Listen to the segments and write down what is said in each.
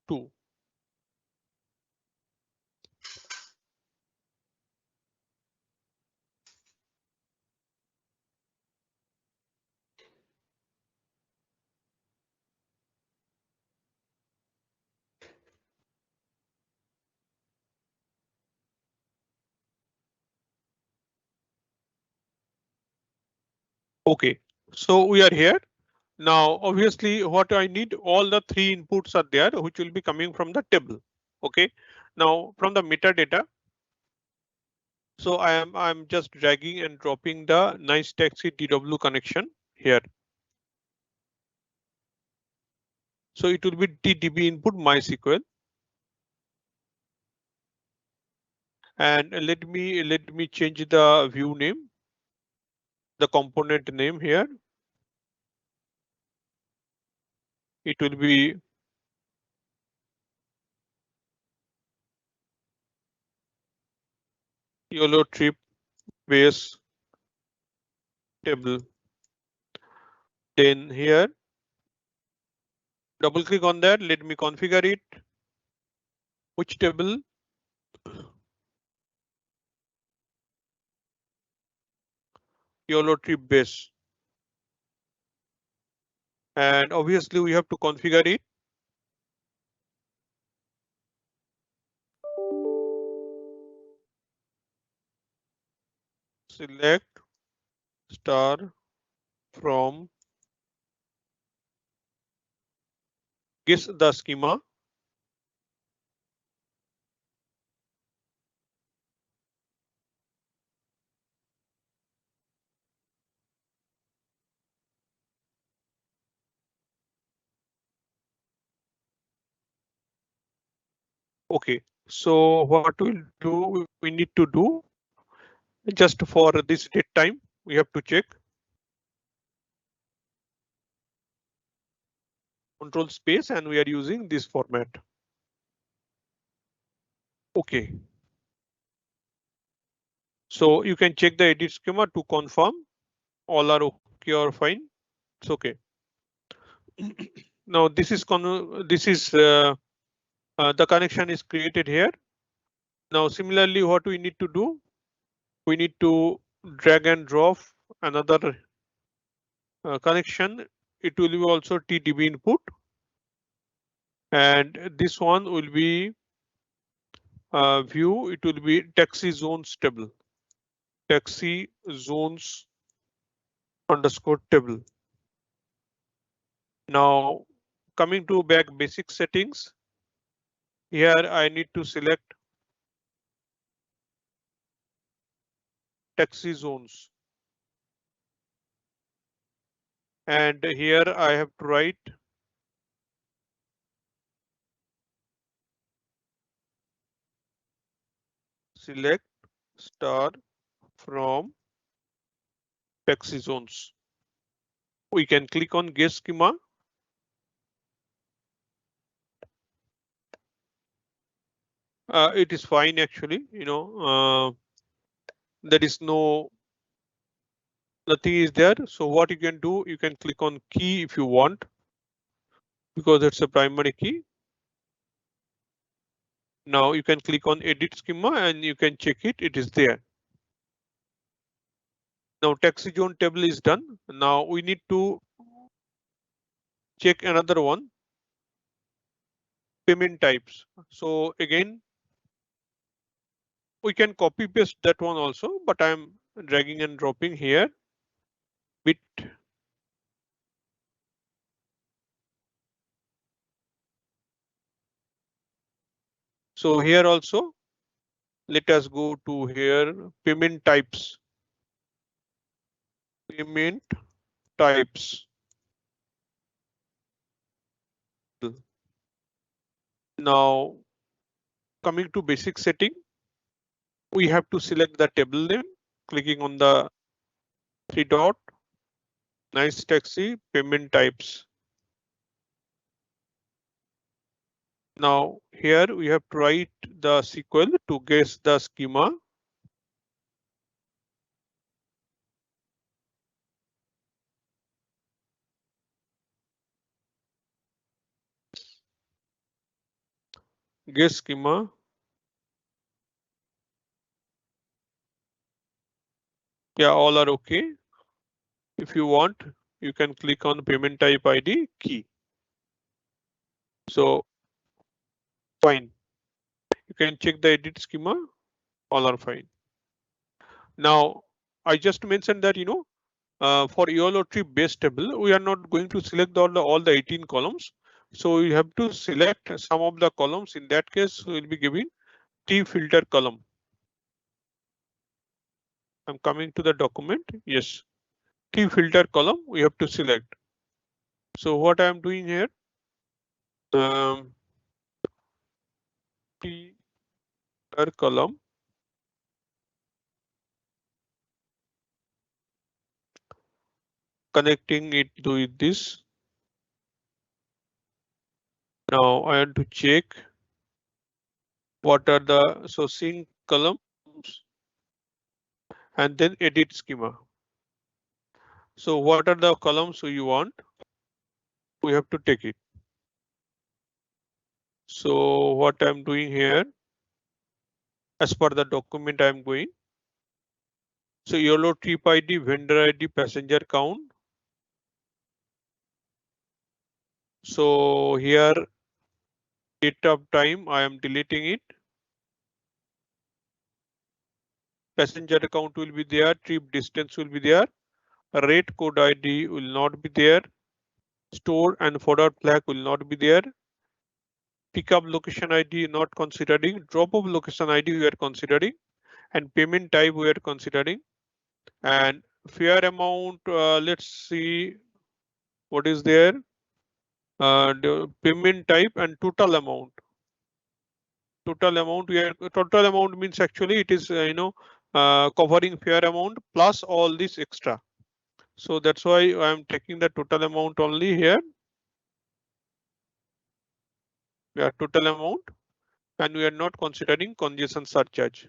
2. Okay, so we are here. Now, obviously, what I need, all the three inputs are there, which will be coming from the table. Okay. Now, from the metadata, so I'm just dragging and dropping the nice taxi DW connection here. So it will be TDB input MySQL. And let me change the view name, the component name here. It will be YOLO trip base table. Then here, double click on that. Let me configure it. Which table? YOLO trip base. And obviously we have to configure it. Select star from guess the schema. Okay, so what we'll do, we need to do just for this date time, we have to check control space and we are using this format. Okay. So you can check the edit schema to confirm all are okay or fine. It's okay. Now this is the connection is created here. Now similarly, what we need to do, we need to drag and drop another connection. It will be also TDB input, and this one will be view. It will be taxi zones table, taxi zones underscore table. Now coming to back basic settings. Here I need to select taxi zones. And here I have to write select star from taxi zones. We can click on guess schema. It is fine actually, there is nothing is there. So what you can do, you can click on key if you want, because it's a primary key. Now you can click on edit schema and you can check it, it is there. Now taxi zone table is done. Now we need to check another one, payment types. So again, we can copy paste that one also, but I'm dragging and dropping here bit. So here also, let us go to here, payment types. Payment types. Now coming to basic setting, we have to select the table name, clicking on the three dot, nice taxi, payment types. Now here we have to write the SQL to guess the schema. Guess schema. Yeah, all are okay. If you want, you can click on payment type ID key. So fine. You can check the edit schema. All are fine. Now, I just mentioned that, for YOLO trip base table, we are not going to select all the 18 columns. So you have to select some of the columns. In that case, we'll be giving T filter column. I'm coming to the document. Yes, T filter column we have to select. So what I'm doing here, um, T filter column, connecting it to this. Now I want to check what are the sync columns and then edit schema. So what are the columns you want? We have to take it. So what I'm doing here, as per the document I'm going. So YOLO trip ID, vendor ID, passenger count. So here date of time, I am deleting it. Passenger count will be there, trip distance will be there, rate code ID will not be there, store and forward flag will not be there, pickup location ID not considering, drop off location ID we are considering, and payment type we are considering, and fare amount, let's see what is there, the payment type and total amount. Total amount means actually it is covering fare amount plus all this extra. So that's why I am taking the total amount only here. Yeah, total amount, and we are not considering congestion surcharge.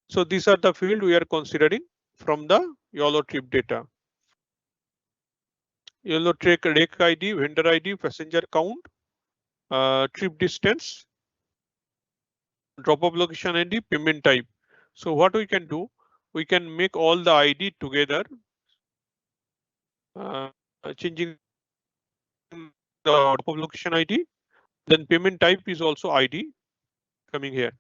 So these are the field we are considering from the YOLO trip data. YOLO trip rec ID, vendor ID, passenger count, trip distance, drop off location ID, payment type. So what we can do, we can make all the ID together, changing the drop off location ID, then payment type is also ID coming here.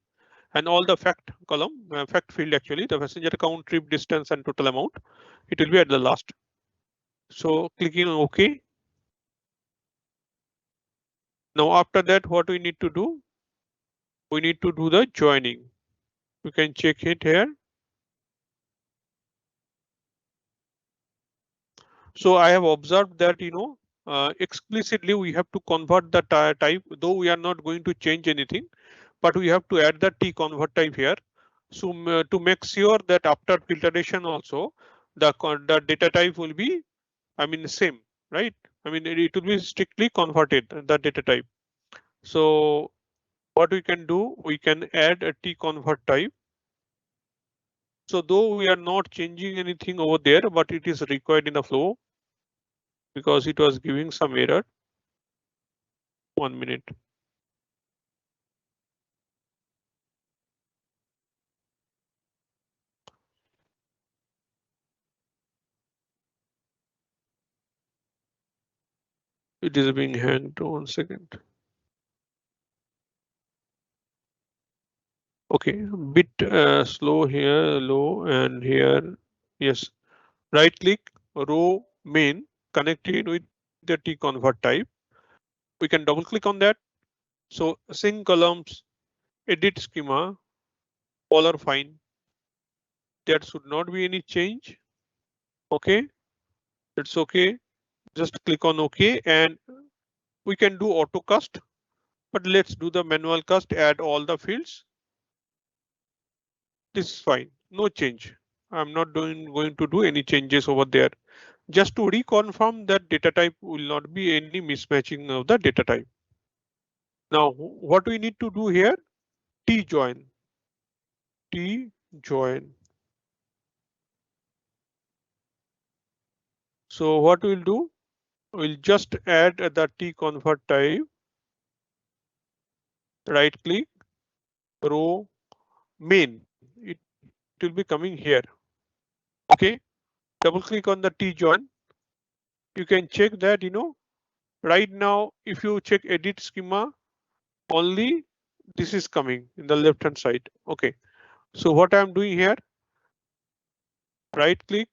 And all the fact column, fact field actually, the passenger count, trip distance and total amount, it will be at the last. So clicking on OK. Now after that, what we need to do? We need to do the joining. You can check it here. So I have observed that, explicitly we have to convert the type, though we are not going to change anything, but we have to add the T convert type here. So to make sure that after filtration also, the data type will be, same, right? It will be strictly converted, the data type. So what we can do, we can add a T convert type. So though we are not changing anything over there, but it is required in the flow because it was giving some error. 1 minute. It is being hanged. 1 second. Okay, bit slow here, low, and here. Yes, right click, row main, connected with the T convert type. We can double click on that. So sync columns, edit schema, all are fine. There should not be any change. Okay, it's okay. Just click on OK, and we can do auto cast, but let's do the manual cast, add all the fields. This is fine, no change. I'm not going to do any changes over there. Just to reconfirm that data type will not be any mismatching of the data type. Now, what we need to do here, T join. T join. So what we'll do, we'll just add the T convert type. right click, row main. It will be coming here. Okay. Double click on the T join. You can check that, right now, if you check edit schema, only this is coming in the left hand side. Okay. So what I'm doing here, right click,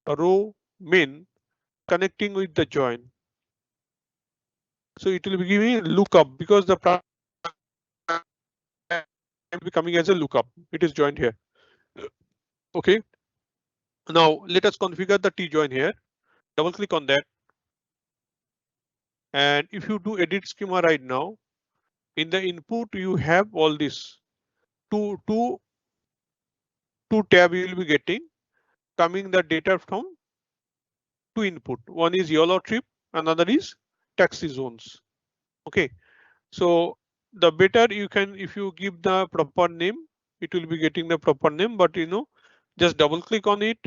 row main, connecting with the join. So it will be giving lookup because the primary will be coming as a lookup. It is joined here. Okay. Now let us configure the T join here. Double click on that. And if you do edit schema right now, in the input, you have all this two, two, two tab you will be getting coming the data from two input. One is YOLO trip, another is taxi zones. Okay. So the better you can, if you give the proper name, it will be getting the proper name, but just double click on it.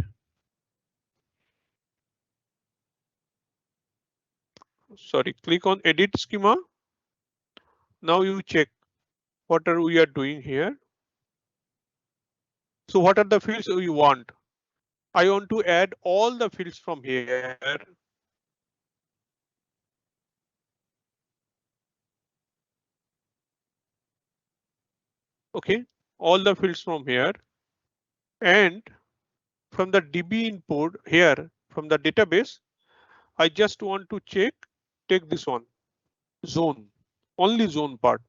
Sorry, click on edit schema. Now you check what are we are doing here. So what are the fields you want? I want to add all the fields from here. Okay, all the fields from here. And from the DB input here, from the database, I just want to take this one, zone, only zone part.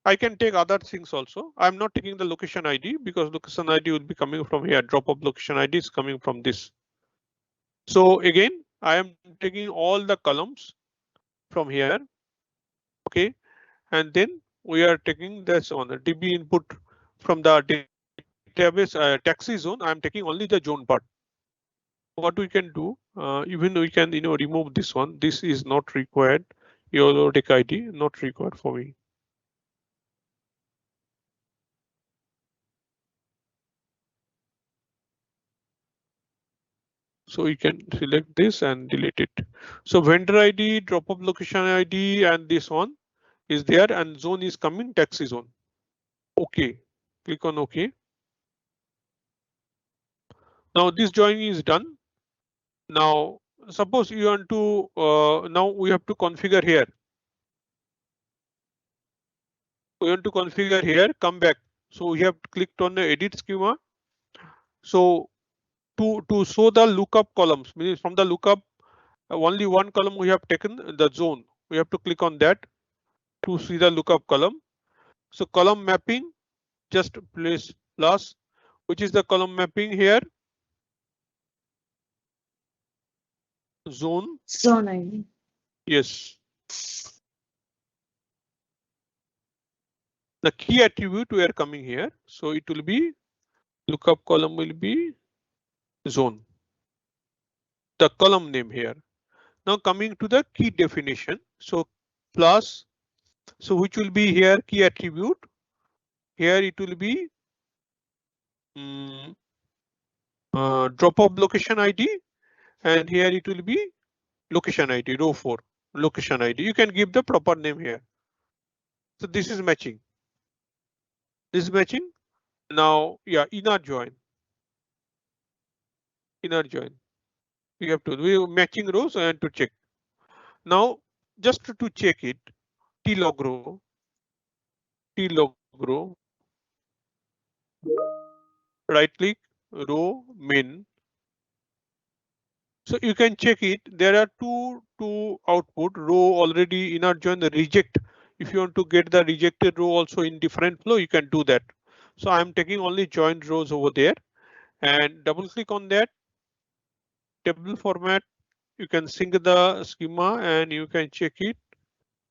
I can take other things also. I'm not taking the location ID because location ID will be coming from here. Drop of location ID is coming from this. So again, I am taking all the columns from here. Okay, and then we are taking this on the DB input from the database taxi zone. I'm taking only the zone part. What we can do, even we can remove this one. This is not required. Your take ID not required for me. So you can select this and delete it. So vendor ID, drop of location ID, and this one is there, and zone is coming taxi zone. Okay, click on OK. Now this join is done. Now suppose you want to now we have to configure here. We want to configure here. Come back. So we have clicked on the edit schema. So to show the lookup columns, means from the lookup only one column we have taken the zone. We have to click on that to see the lookup column. So column mapping, just place plus, which is the column mapping here. Zone. Zone ID. Yes. The key attribute we are coming here. So it will be lookup column will be zone. The column name here. Now coming to the key definition. So plus, so which will be here key attribute. Here it will be drop of location ID, and here it will be location ID, row 4 location ID. You can give the proper name here. So this is matching. This is matching. Now, yeah, inner join. Inner join. We have to do matching rows and to check. Now, just to check it, T log row, right click, row main. So you can check it. There are two output row already inner join the reject. If you want to get the rejected row also in different flow, you can do that. So I'm taking only joined rows over there and double click on that table format. You can sync the schema and you can check it.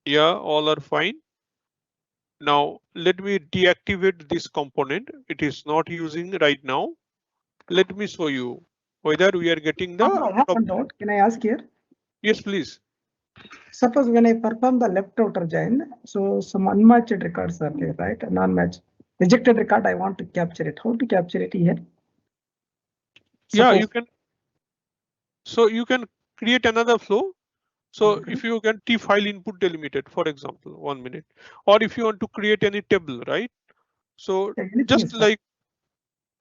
Yeah, all are fine. Now let me deactivate this component. It is not using right now. Let me show you whether we are getting the. I have one doubt. Can I ask here? Yes, please. Suppose when I perform the left outer join, so some unmatched records are there, right? Non-match rejected record. I want to capture it. How to capture it here? Yeah, Suppose. you can. So you can create another flow. So Okay. if you can T file input delimited, for example, 1 minute, or if you want to create any table, right? So Anything just is fine. like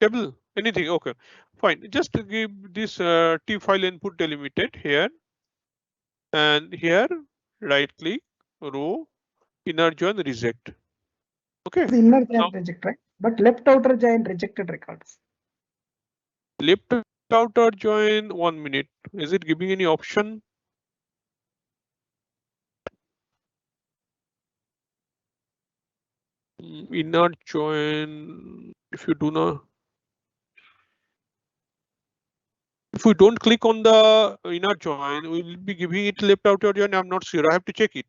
table, anything, okay, fine. Just to give this T file input delimited here, and here right click, row, inner join, reject. Okay. The inner Now join reject, right? But left outer join rejected records. left outer join, 1 minute. Is it giving any option? Inner join. If you do not, if we don't click on the inner join, we'll be giving it left outer join. I'm not sure. I have to check it.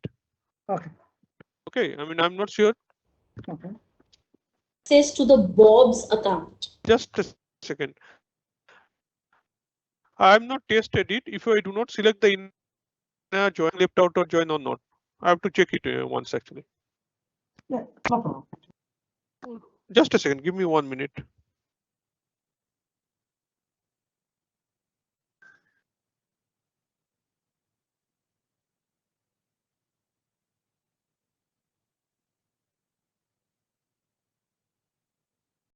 Okay. Okay. I mean, I'm not sure. Okay. Access to the Bob's account. Just a second. I have not tested it. If I do not select the inner join, left outer join or not. I have to check it once actually. Yeah, no problem. Just a second. Give me 1 minute.